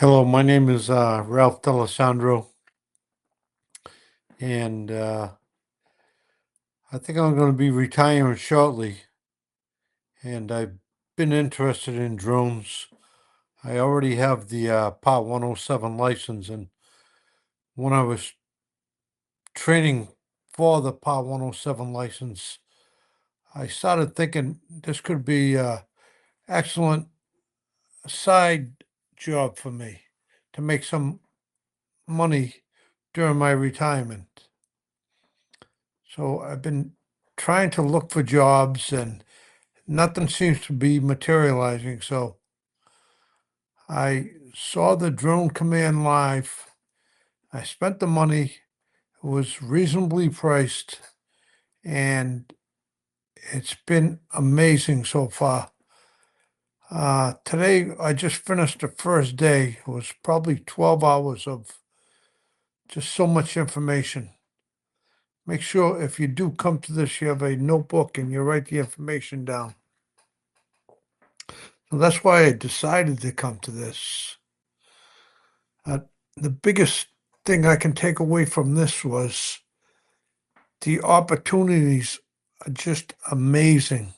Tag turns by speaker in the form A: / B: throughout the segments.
A: Hello, my name is Ralph Dalessandro, and I think I'm going to be retiring shortly. And I've been interested in drones. I already have the Part 107 license, and when I was training for the Part 107 license, I started thinking this could be an excellent side job for me to make some money during my retirement. So I've been trying to look for jobs and nothing seems to be materializing. So I saw the drone command live. I spent the money. It was reasonably priced and it's been amazing so far. Today I just finished the first day. It was probably 12 hours of just so much information. Make sure if you do come to this, you have a notebook and you write the information down. So that's why I decided to come to this. Uh, the biggest thing I can take away from this was the opportunities are just amazing.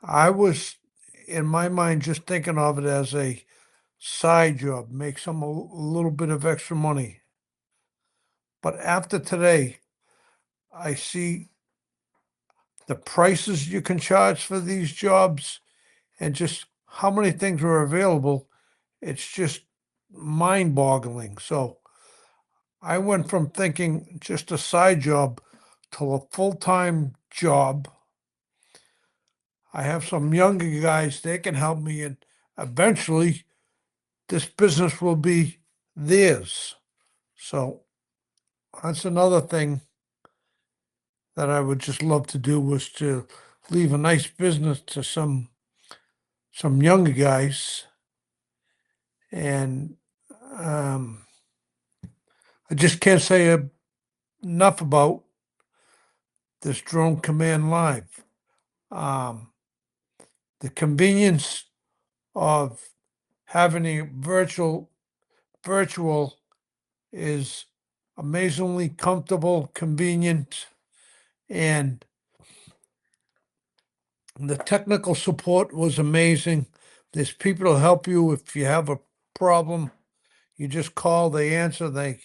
A: I was, in my mind, just thinking of it as a side job, make some a little bit of extra money. But after today, I see the prices you can charge for these jobs and just how many things are available. It's just mind-boggling. So I went from thinking just a side job to a full-time job. I have some younger guys, they can help me, and eventually this business will be theirs. So that's another thing that I would just love to do was to leave a nice business to some younger guys. And um, I just can't say enough about this drone command live. Um, the convenience of having a virtual is amazingly comfortable, convenient, and the technical support was amazing. There's people to help you if you have a problem. You just call, they answer, they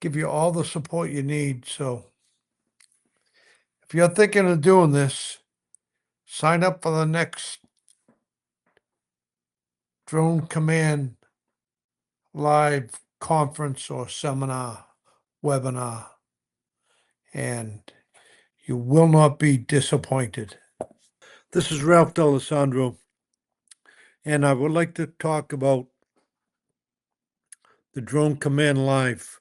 A: give you all the support you need. So if you're thinking of doing this, sign up for the next Drone Command live conference or seminar, webinar, and you will not be disappointed. This is Ralph Dalessandro, and I would like to talk about the Drone Command Live.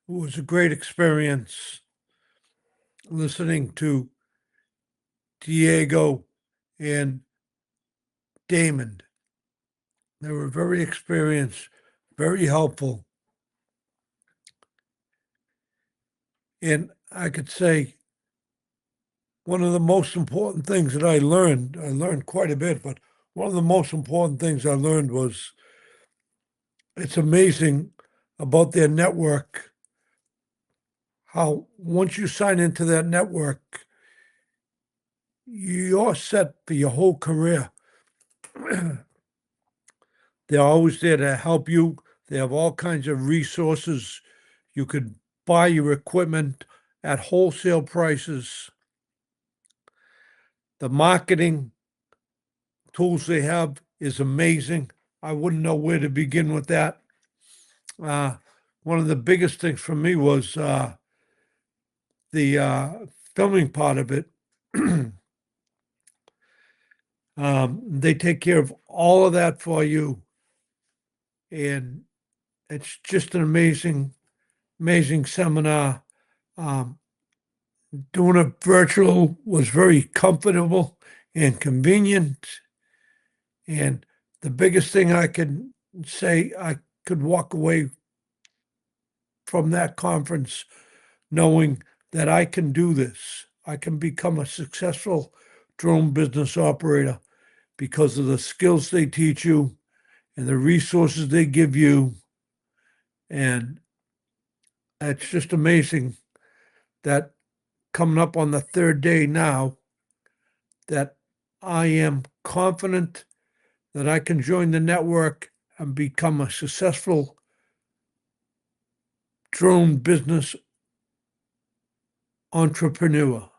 A: It was a great experience listening to Diego and Damon. They were very experienced, very helpful. And I could say one of the most important things that I learned quite a bit, but one of the most important things I learned was it's amazing about their network, how once you sign into that network, you're set for your whole career. They're always there to help you. They have all kinds of resources. You could buy your equipment at wholesale prices. The marketing tools they have is amazing. I wouldn't know where to begin with that. One of the biggest things for me was the filming part of it. They take care of all of that for you. And it's just an amazing seminar. Um, Doing it virtual was very comfortable and convenient. And the biggest thing I could say, I could walk away from that conference knowing that I can do this. I can become a successful drone business operator because of the skills they teach you and the resources they give you. And it's just amazing that coming up on the third day now, that I am confident that I can join the network and become a successful drone business entrepreneur.